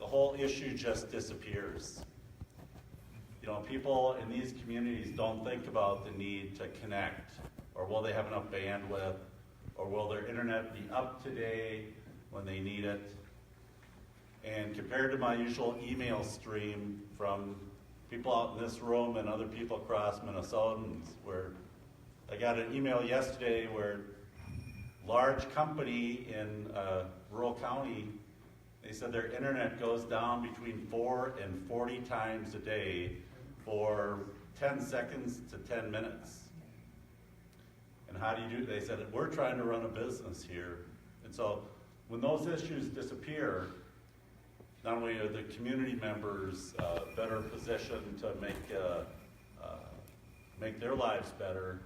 whole issue just disappears. You know, people in these communities don't think about the need to connect, or will they have enough bandwidth, or will their internet be up to date when they need it. And compared to my usual email stream from people out in this room and other people across Minnesotans, where I got an email yesterday where large company in a rural county, they said their internet goes down between 4 and 40 times a day for 10 seconds to 10 minutes. And how do you do it? They said, we're trying to run a business here. And so when those issues disappear, not only are the community members better positioned to make their lives better,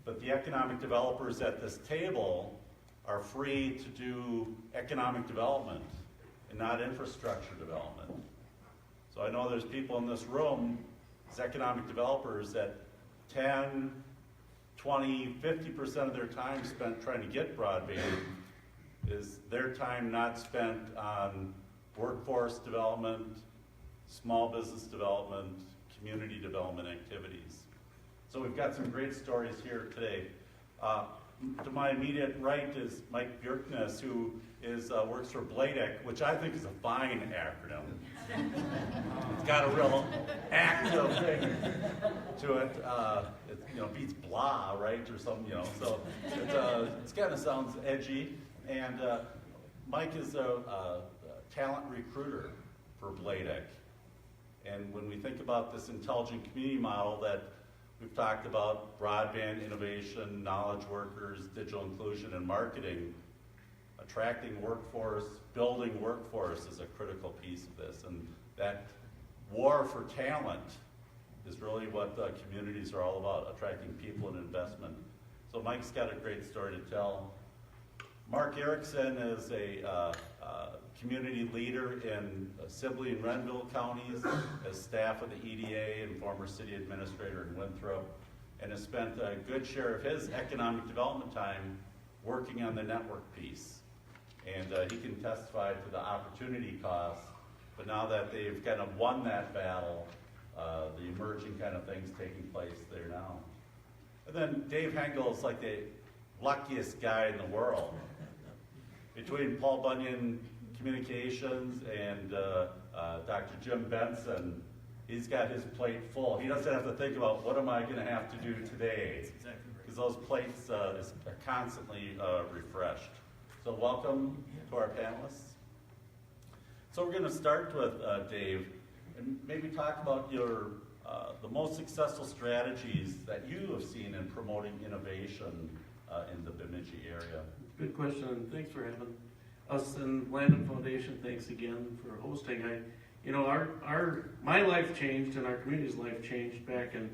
but the economic developers at this table are free to do economic development and not infrastructure development. So I know there's people in this room, as economic developers, that 10, 20, 50% of their time spent trying to get broadband is their time not spent on workforce development, small business development, community development activities. So we've got some great stories here today. To my immediate right is Mike Björknes, who works for BLADEC, which I think is a fine acronym. It's got a real active thing to it. It beats blah, right, or something, So it kind of sounds edgy. And Mike is a talent recruiter for BLADEC. And when we think about this intelligent community model that we've talked about, broadband innovation, knowledge workers, digital inclusion, and marketing, attracting workforce, building workforce is a critical piece of this. And that war for talent is really what communities are all about, attracting people and investment. So Mike's got a great story to tell. Mark Erickson is a community leader in Sibley and Renville counties as staff of the EDA and former city administrator in Winthrop, and has spent a good share of his economic development time working on the network piece. And he can testify to the opportunity costs, but now that they've kind of won that battle, the emerging kind of things taking place there now. And then Dave Hengel is like the luckiest guy in the world. Between Paul Bunyan Communications and Dr. Jim Benson, he's got his plate full. He doesn't have to think about what am I going to have to do today, because those plates are constantly refreshed. So welcome to our panelists. So we're going to start with Dave, and maybe talk about your the most successful strategies that you have seen in promoting innovation in the Bemidji area. Good question, and thanks for having us and Landon Foundation. Thanks again for hosting. My life changed and our community's life changed back in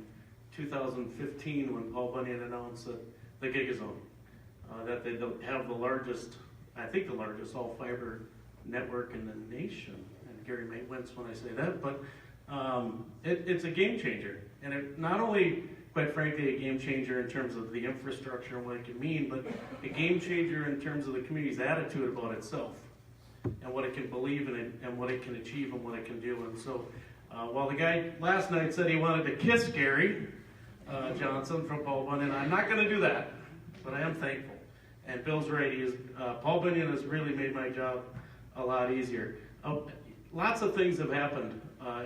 2015 when Paul Bunyan announced that the Gigazone, that they have the largest all fiber network in the nation. And Gary may wince when I say that, but it's a game changer. And it not only, quite frankly, a game changer in terms of the infrastructure and what it can mean, but a game changer in terms of the community's attitude about itself and what it can believe in and what it can achieve and what it can do. And so while the guy last night said he wanted to kiss Gary Johnson from Paul Bunyan, I'm not going to do that, but I am thankful. And Bill's right, Paul Bunyan has really made my job a lot easier. Lots of things have happened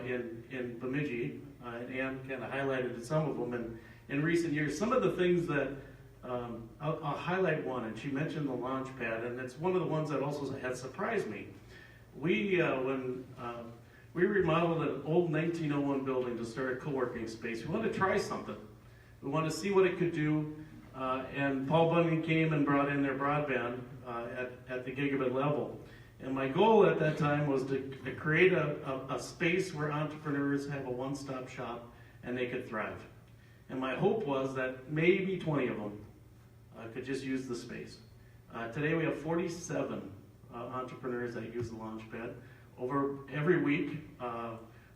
in Bemidji, and Ann kind of highlighted some of them in recent years. Some of the things that, I'll highlight one, and she mentioned the launch pad, and it's one of the ones that also has surprised me. When we remodeled an old 1901 building to start a co-working space, we wanted to try something. We wanted to see what it could do, and Paul Bunyan came and brought in their broadband at the gigabit level. And my goal at that time was to create a space where entrepreneurs have a one-stop shop and they could thrive. And my hope was that maybe 20 of them could just use the space. Today we have 47 entrepreneurs that use the Launchpad. Over every week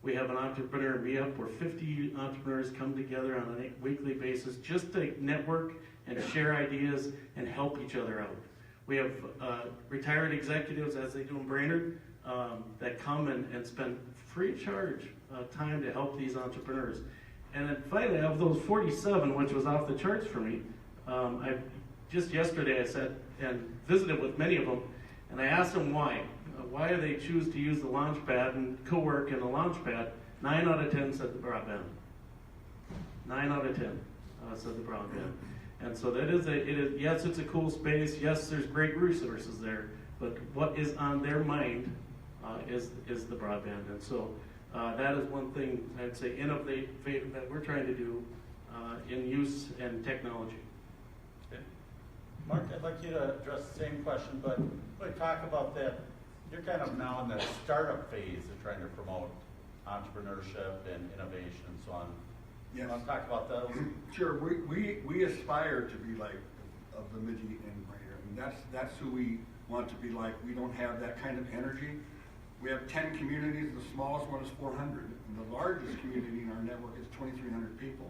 we have an entrepreneur meetup where 50 entrepreneurs come together on a weekly basis just to network and share ideas and help each other out. We have retired executives, as they do in Brainerd, that come and spend free of charge time to help these entrepreneurs. And then finally, of those 47, which was off the charts for me, just yesterday I sat and visited with many of them, and I asked them why. Why do they choose to use the Launchpad and co-work in the Launchpad? 9 out of 10 said the broadband. 9 out of 10 said the broadband. And so that is yes, it's a cool space. Yes, there's great resources there. But what is on their mind is the broadband. And so that is one thing I'd say innovate that we're trying to do in use and technology. Okay. Mark, I'd like you to address the same question, but really talk about that. You're kind of now in that startup phase of trying to promote entrepreneurship and innovation and so on. Yes. You want to talk about those? Sure. We aspire to be like of Bemidji and Brainerd. I mean, that's who we want to be like. We don't have that kind of energy. We have 10 communities. The smallest one is 400, and the largest community in our network is 2,300 people.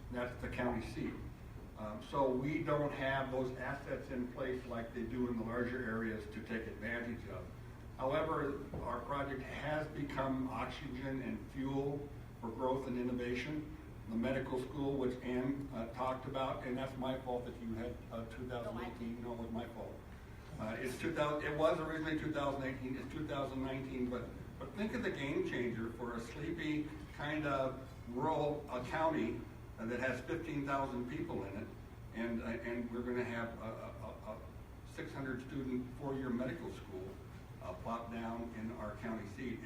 And that's the county seat. So we don't have those assets in place like they do in the larger areas to take advantage of. However, our project has become oxygen and fuel for growth and innovation. The medical school, which Ann talked about, and that's my fault that you had 2018. No, it was my fault. It was originally 2018. It's 2019. But think of the game changer for a sleepy kind of rural county that has 15,000 people in it, and we're going to have a 600 student 4-year medical school plopped down in our county seat.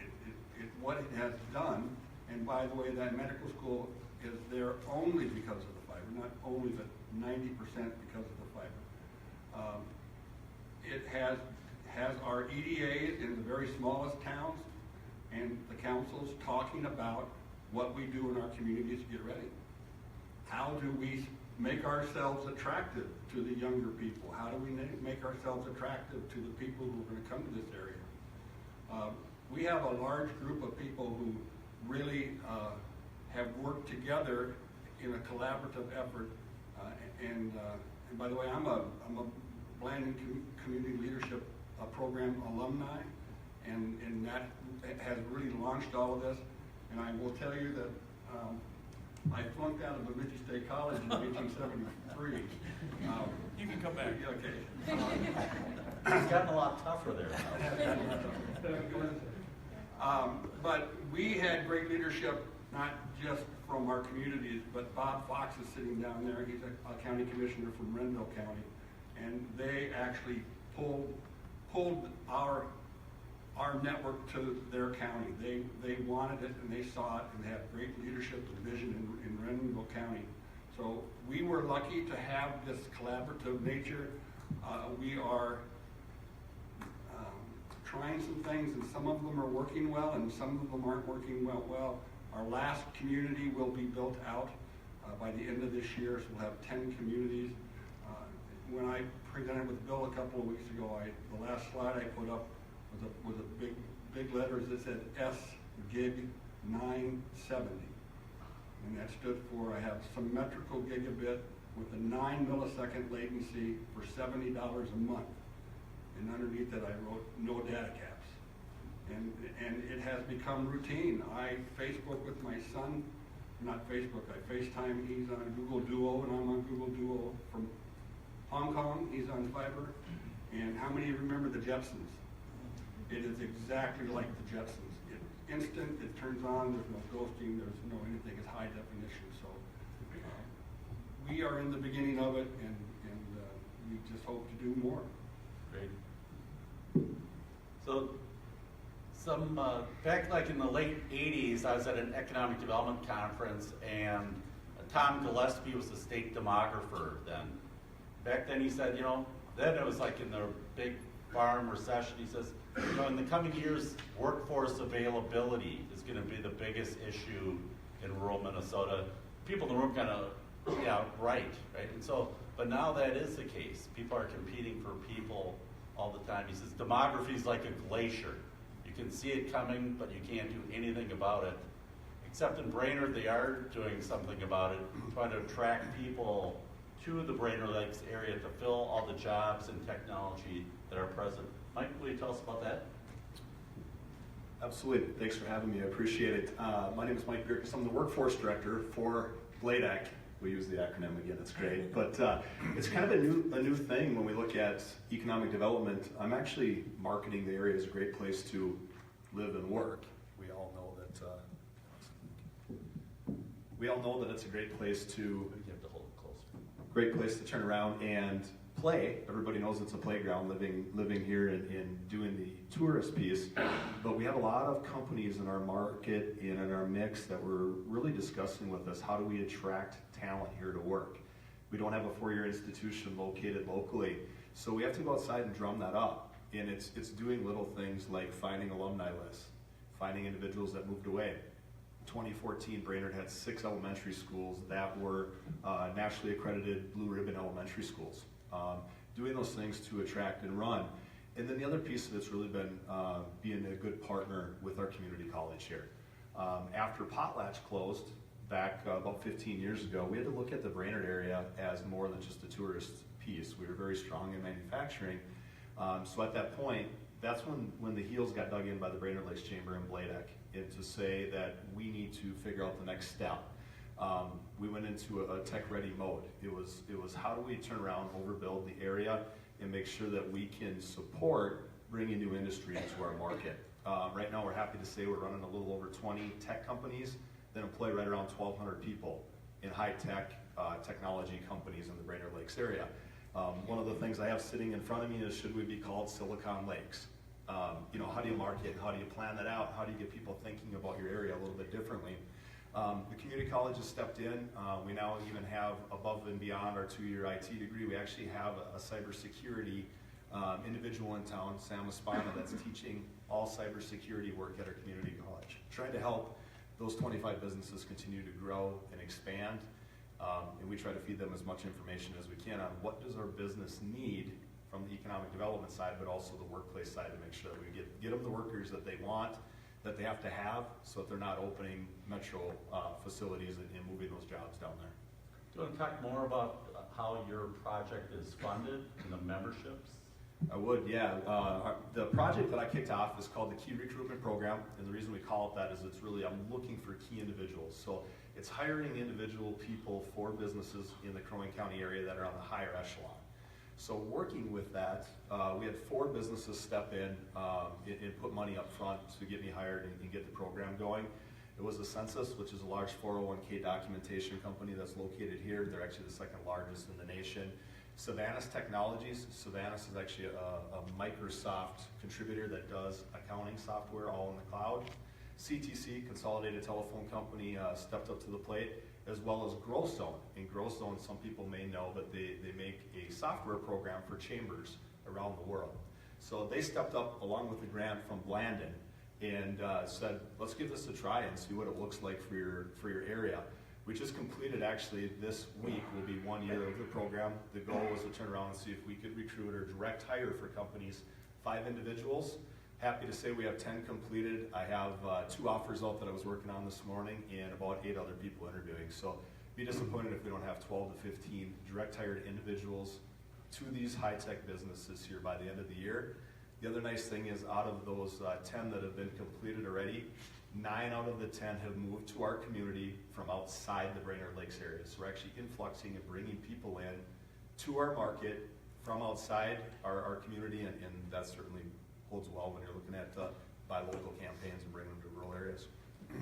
What it has done, and by the way, that medical school is there only because of the fiber, not only, but 90% because of the fiber. It has our EDAs in the very smallest towns and the councils talking about what we do in our communities to get ready. How do we make ourselves attractive to the younger people? How do we make ourselves attractive to the people who are going to come to this area? We have a large group of people who really have worked together in a collaborative effort. And by the way, I'm a Blandon Community Leadership Program alumni, and that has really launched all of this. And I will tell you that I flunked out of Bemidji State College in 1873. You can come back. Okay. It's gotten a lot tougher there. But we had great leadership, not just from our communities, but Bob Fox is sitting down there. He's a county commissioner from Renville County, and they actually pulled our network to their county. They wanted it and they saw it, and they have great leadership and vision in Renville County. So we were lucky to have this collaborative nature. We are trying some things, and some of them are working well, and some of them aren't working well. Our last community will be built out by the end of this year, so we'll have 10 communities. When I presented with Bill a couple of weeks ago, the last slide I put up was a big letters that said SGIG 970, and that stood for I have symmetrical gigabit with a 9 millisecond latency for $70 a month. And underneath it, I wrote no data caps. And it has become routine. I Facebook with my son, not Facebook, I FaceTime. He's on Google Duo, and I'm on Google Duo from Hong Kong. He's on fiber. And how many of you remember the Jetsons? It is exactly like the Jetsons. It's instant, it turns on, there's no ghosting, there's no anything, it's high definition. So we are in the beginning of it, and we just hope to do more. Great. So, back like in the late 80s, I was at an economic development conference, and Tom Gillespie was the state demographer then. Back then he said, then it was like in the big farm recession, he says, in the coming years, workforce availability is going to be the biggest issue in rural Minnesota. People in the room kind of, right? And so, but now that is the case. People are competing for people all the time. He says demography is like a glacier. You can see it coming, but you can't do anything about it. Except in Brainerd, they are doing something about it, trying to attract people to the Brainerd Lakes area to fill all the jobs and technology that are present. Mike, will you tell us about that? Absolutely. Thanks for having me. I appreciate it. My name is Mike Bierkus. I'm the workforce director for BLADEC. We use the acronym again. It's great. But it's kind of a new thing when we look at economic development. I'm actually marketing the area as a great place to live and work. We all know that it's a great place to You have to hold it close. great place to turn around and play. Everybody knows it's a playground living here and doing the tourist piece. But we have a lot of companies in our market and in our mix that we're really discussing with us, how do we attract talent here to work? We don't have a four-year institution located locally. So we have to go outside and drum that up. And it's doing little things like finding alumni lists, finding individuals that moved away. 2014, Brainerd had 6 elementary schools that were nationally accredited Blue Ribbon elementary schools. Doing those things to attract and run. And then the other piece of it's really been being a good partner with our community college here. After Potlatch closed back about 15 years ago, we had to look at the Brainerd area as more than just a tourist piece. We were very strong in manufacturing. So at that point, that's when the heels got dug in by the Brainerd Lakes Chamber and BLADEC, and to say that we need to figure out the next step. We went into a tech-ready mode. It was how do we turn around, overbuild the area, and make sure that we can support bringing new industry into our market. Right now, we're happy to say we're running a little over 20 tech companies that employ right around 1,200 people in high-tech technology companies in the Brainerd Lakes area. One of the things I have sitting in front of me is, should we be called Silicon Lakes? How do you market? How do you plan that out? How do you get people thinking about your area a little bit differently? The community college has stepped in. We now even have, above and beyond our 2-year IT degree, we actually have a cybersecurity individual in town, Sam Espana, that's teaching all cybersecurity work at our community college, trying to help those 25 businesses continue to grow and expand. And we try to feed them as much information as we can on what does our business need from the economic development side, but also the workplace side, to make sure that we get them the workers that they want, that they have to have, so that they're not opening metro facilities and moving those jobs down there. Do you want to talk more about how your project is funded and the memberships? I would, yeah. The project that I kicked off is called the Key Recruitment Program, and the reason we call it that is it's really, I'm looking for key individuals. So it's hiring individual people for businesses in the Crow Wing County area that are on the higher echelon. So working with that, we had 4 businesses step in and put money up front to get me hired and get the program going. It was the Census, which is a large 401k documentation company that's located here. They're actually the second largest in the nation. Savannah's Technologies. Savannah's is actually a Microsoft contributor that does accounting software all in the cloud. CTC, Consolidated Telephone Company, stepped up to the plate, as well as Growth Zone. And Growth Zone, some people may know, but they make a software program for chambers around the world. So they stepped up along with the grant from Blandon and said, let's give this a try and see what it looks like for your area. We just completed, actually, this week will be 1 year of the program. The goal was to turn around and see if we could recruit or direct hire for companies 5 individuals. Happy to say we have 10 completed. I have 2 offers out that I was working on this morning and about 8 other people interviewing. So be disappointed if we don't have 12 to 15 direct hired individuals to these high-tech businesses here by the end of the year. The other nice thing is, out of those 10 that have been completed already, 9 out of the 10 have moved to our community from outside the Brainerd Lakes area. So we're actually influxing and bringing people in to our market from outside our community, and that certainly holds well when you're looking at buy local campaigns and bring them to rural areas.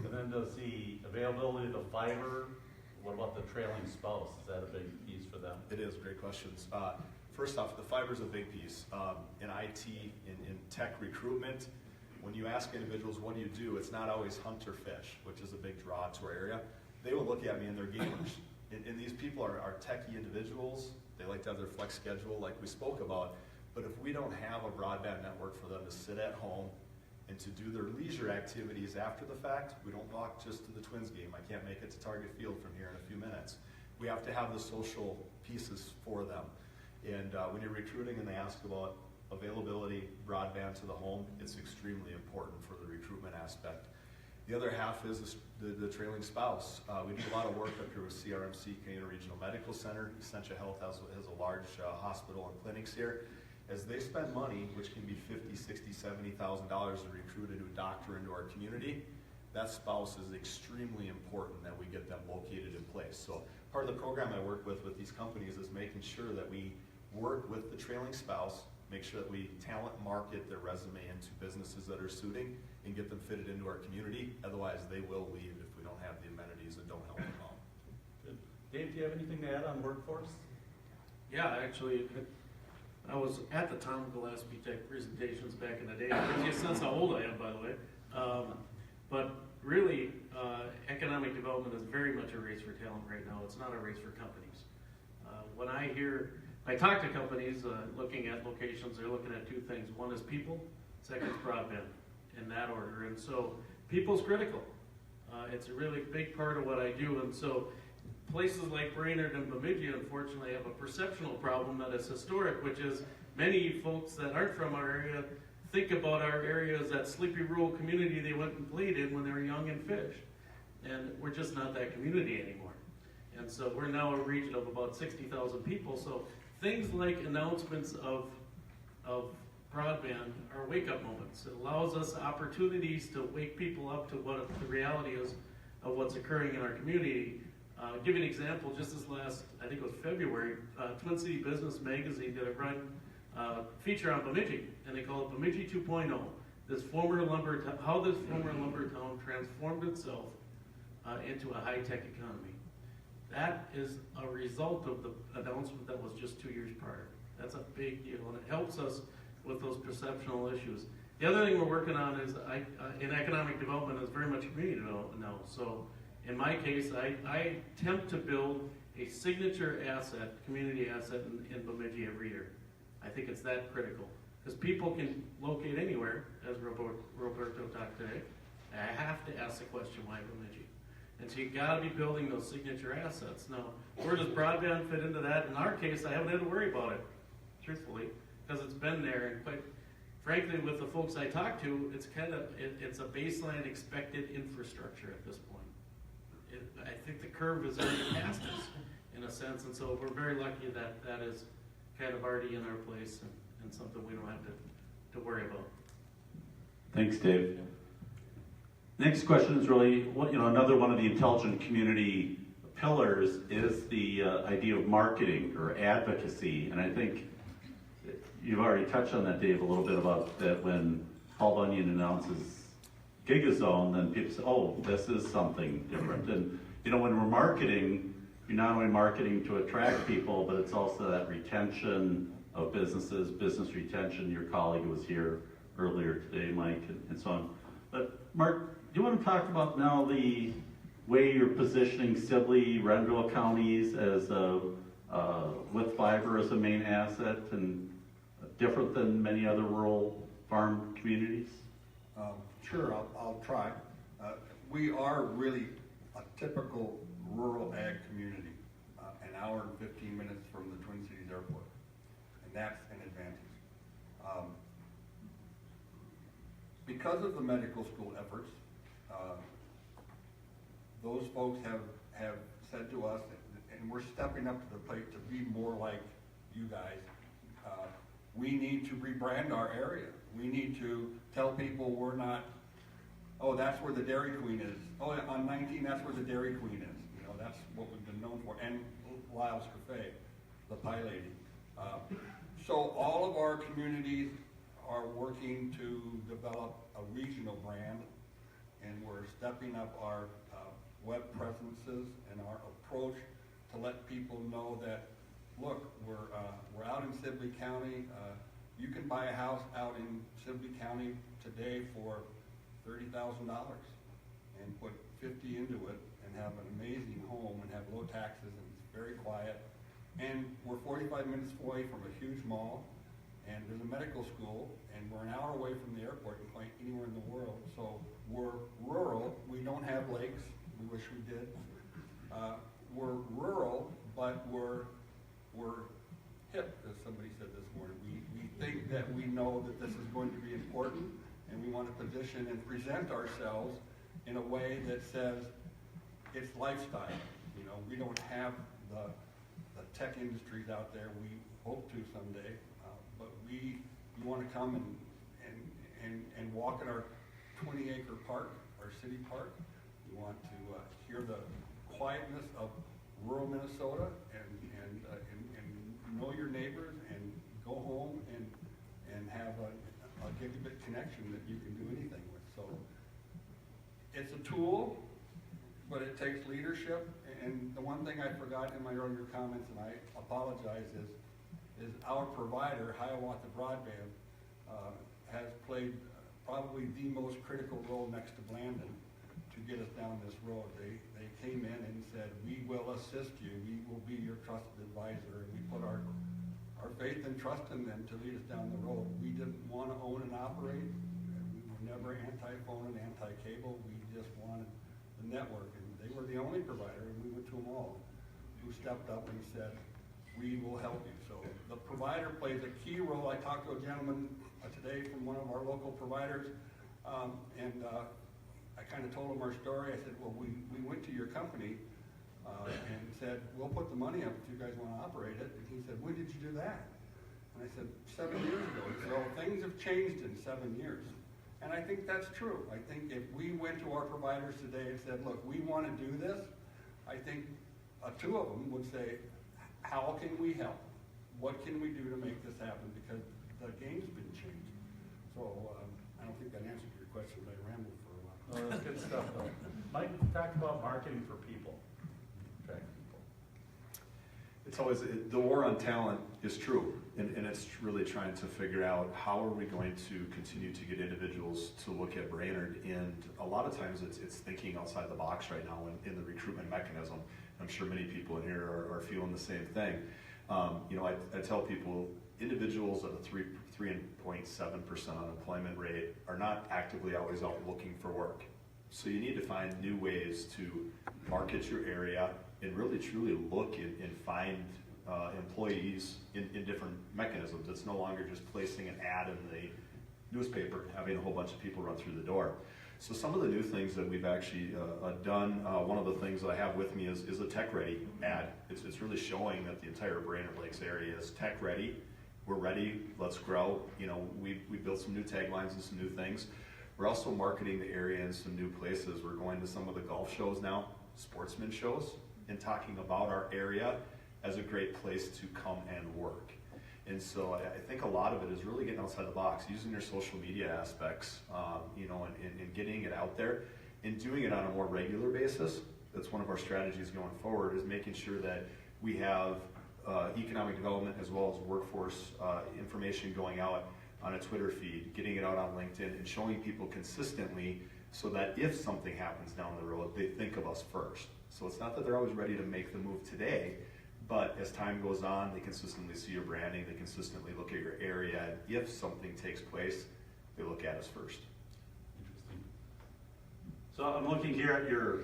And then does the availability of the fiber, what about the trailing spouse? Is that a big piece for them? It is, great questions. First off, the fiber is a big piece. In IT, in tech recruitment, when you ask individuals, what do you do? It's not always hunt or fish, which is a big draw to our area. They will look at me and they're gamers. And these people are techie individuals. They like to have their flex schedule like we spoke about. But if we don't have a broadband network for them to sit at home and to do their leisure activities after the fact, we don't walk just to the Twins game. I can't make it to Target Field from here in a few minutes. We have to have the social pieces for them. And when you're recruiting and they ask about availability, broadband to the home, it's extremely important for the recruitment aspect. The other half is the trailing spouse. We do a lot of work up here with CRMC, Canadian Regional Medical Center. Essentia Health has a large hospital and clinics here. As they spend money, which can be $50,000, $60,000, $70,000 to recruit a new doctor into our community, that spouse is extremely important that we get them located in place. So part of the program I work with these companies is making sure that we work with the trailing spouse, make sure that we talent market their resume into businesses that are suiting and get them fitted into our community. Otherwise, they will leave if we don't have the amenities and don't help them out. Good. Dave, do you have anything to add on workforce? Yeah, actually, I was at the Tom Gillespie Tech presentations back in the day. It gives you a sense how old I am, by the way. But really, economic development is very much a race for talent right now. It's not a race for companies. When I talk to companies looking at locations, they're looking at two things. One is people, second is broadband, in that order. And so people's critical. It's a really big part of what I do. And so places like Brainerd and Bemidji, unfortunately, have a perceptual problem that is historic, which is many folks that aren't from our area think about our area as that sleepy rural community they went and played in when they were young and fished. And we're just not that community anymore. And so we're now a region of about 60,000 people. So things like announcements of broadband are wake-up moments. It allows us opportunities to wake people up to what the reality is of what's occurring in our community. Give you an example, just this last, I think it was February, Twin City Business Magazine did a run feature on Bemidji, and they call it Bemidji 2.0. How this former lumber town transformed itself into a high-tech economy. That is a result of the announcement that was just 2 years prior. That's a big deal, and it helps us with those perceptual issues. The other thing we're working on is, in economic development, is very much community development now. So in my case, I attempt to build a signature asset, community asset in Bemidji every year. I think it's that critical. Because people can locate anywhere, as Roberto talked today. I have to ask the question, why Bemidji? And so you gotta be building those signature assets. Now, where does broadband fit into that? In our case, I haven't had to worry about it, truthfully, because it's been there. And quite frankly, with the folks I talk to, it's a baseline expected infrastructure at this point. I think the curve is already past us, in a sense, and so we're very lucky that that is kind of already in our place and something we don't have to worry about. Thanks, Dave. Next question is really, another one of the intelligent community pillars is the idea of marketing or advocacy, and I think you've already touched on that, Dave, a little bit about that when Paul Bunyan announces GigaZone, then people say, oh, this is something different. And, when we're marketing, you're not only marketing to attract people, but it's also that retention of businesses, business retention. Your colleague was here earlier today, Mike, and so on. But Mark, do you want to talk about now the way you're positioning Sibley, Renville counties as with fiber as a main asset and different than many other rural farm communities? Sure, I'll try. We are really a typical rural ag community, an hour and 15 minutes from the Twin Cities Airport, and that's an advantage. Because of the medical school efforts, those folks have said to us, and we're stepping up to the plate to be more like you guys, we need to rebrand our area. We need to tell people we're not, oh, that's where the Dairy Queen is. Oh, on 19, that's where the Dairy Queen is. That's what we've been known for. And Lyle's Cafe, the Pie Lady. So all of our communities are working to develop a regional brand, and we're stepping up our web presences and our approach to let people know that, look, we're out in Sibley County. You can buy a house out in Sibley County today for $30,000 and put 50 into it and have an amazing home and have low taxes and it's very quiet. And we're 45 minutes away from a huge mall, and there's a medical school, and we're an hour away from the airport and quite anywhere in the world. So we're rural. We don't have lakes. We wish we did. We're rural, but we're hip, as somebody said this morning. We think that we know that this is going to be important, and we want to position and present ourselves in a way that says it's lifestyle. You know, we don't have the tech industries out there. We hope to someday, but you want to come and walk in our 20-acre park, our city park. You want to hear the quietness of rural Minnesota and know your neighbors and go home and have a gigabit connection that you can do anything with. So it's a tool, but it takes leadership. And the one thing I forgot in my earlier comments, and I apologize, is our provider, Hiawatha Broadband, has played probably the most critical role next to Blandon to get us down this road. They came in and said, we will assist you, we will be your trusted advisor, and we put our faith and trust in them to lead us down the road. We didn't want to own and operate, and we were never anti-phone and anti-cable, we just wanted the network, and they were the only provider, and we went to them all, who stepped up and said, we will help you. So the provider plays a key role. I talked to a gentleman today from one of our local providers, and I kind of told him our story. I said, well, we went to your company and said, we'll put the money up if you guys want to operate it. And he said, when did you do that? And I said, 7 years ago. So things have changed in 7 years. And I think that's true. I think if we went to our providers today and said, look, we want to do this, I think two of them would say, how can we help? What can we do to make this happen? Because the game's been changed. So I don't think that answered your question, but I rambled for a while. Oh, that's good stuff, though. Mike talked about marketing for people. Attract people. It's always, the war on talent is true, and it's really trying to figure out how are we going to continue to get individuals to look at Brainerd, and a lot of times it's thinking outside the box right now in the recruitment mechanism. I'm sure many people in here are feeling the same thing. You know, I tell people, individuals at a 3.7% unemployment rate are not actively always out looking for work. So you need to find new ways to market your area and really truly look and find employees in different mechanisms. It's no longer just placing an ad in the newspaper, having a whole bunch of people run through the door. So some of the new things that we've actually done, one of the things that I have with me is a tech ready ad. It's really showing that the entire Brainerd Lakes area is tech ready. We're ready, let's grow. You know, we built some new taglines and some new things. We're also marketing the area in some new places. We're going to some of the golf shows now, sportsman shows, and talking about our area as a great place to come and work. And so I think a lot of it is really getting outside the box, using your social media aspects, you know, and getting it out there and doing it on a more regular basis. That's one of our strategies going forward, is making sure that we have economic development as well as workforce information going out on a Twitter feed, getting it out on LinkedIn, and showing people consistently so that if something happens down the road, they think of us first. So it's not that they're always ready to make the move today, but as time goes on, they consistently see your branding, they consistently look at your area, and if something takes place, they look at us first. Interesting. So I'm looking here at your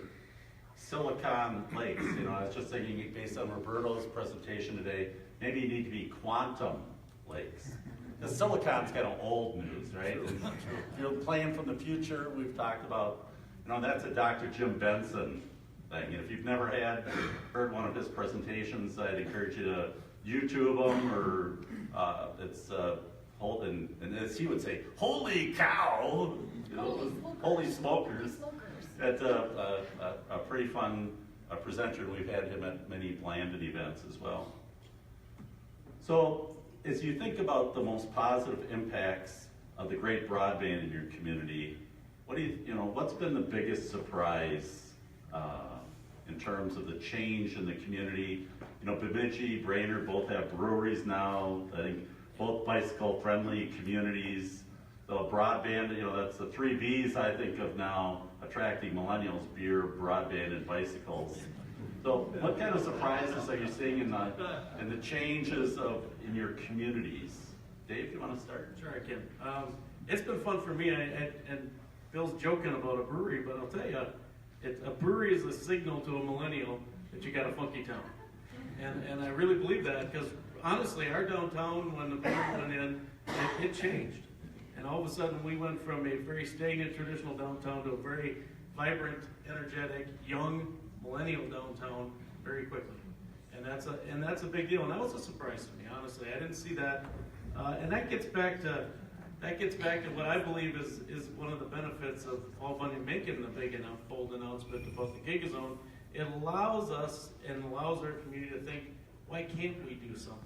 Silicon Lakes. You know, I was just thinking, based on Roberto's presentation today, maybe you need to be Quantum Lakes. The Silicon's kind of old news, right? And if you're playing from the future, we've talked about, you know, that's a Dr. Jim Benson thing. And if you've never heard one of his presentations, I'd encourage you to YouTube them, or and as he would say, holy cow, you know, holy smokers. That's a pretty fun presenter, and we've had him at many Blandon events as well. So as you think about the most positive impacts of the great broadband in your community, what's been the biggest surprise in terms of the change in the community? You know, Bemidji, Brainerd both have breweries now. I think both bicycle-friendly communities. The broadband, you know, that's the 3 Bs I think of now, attracting millennials: beer, broadband, and bicycles. So what kind of surprises are you seeing in the changes in your communities? Dave, you want to start? Sure, I can. It's been fun for me, and Bill's joking about a brewery, but I'll tell you, a brewery is a signal to a millennial that you got a funky town. And I really believe that, because honestly, our downtown, when the brewery went in, it changed. And all of a sudden, we went from a very stagnant traditional downtown to a very vibrant, energetic, young millennial downtown very quickly. And that's a big deal. And that was a surprise to me, honestly. I didn't see that. And that gets back to what I believe is one of the benefits of Paul Bunyan making the big enough, bold announcement about the GigaZone. It allows us and allows our community to think, why can't we do something?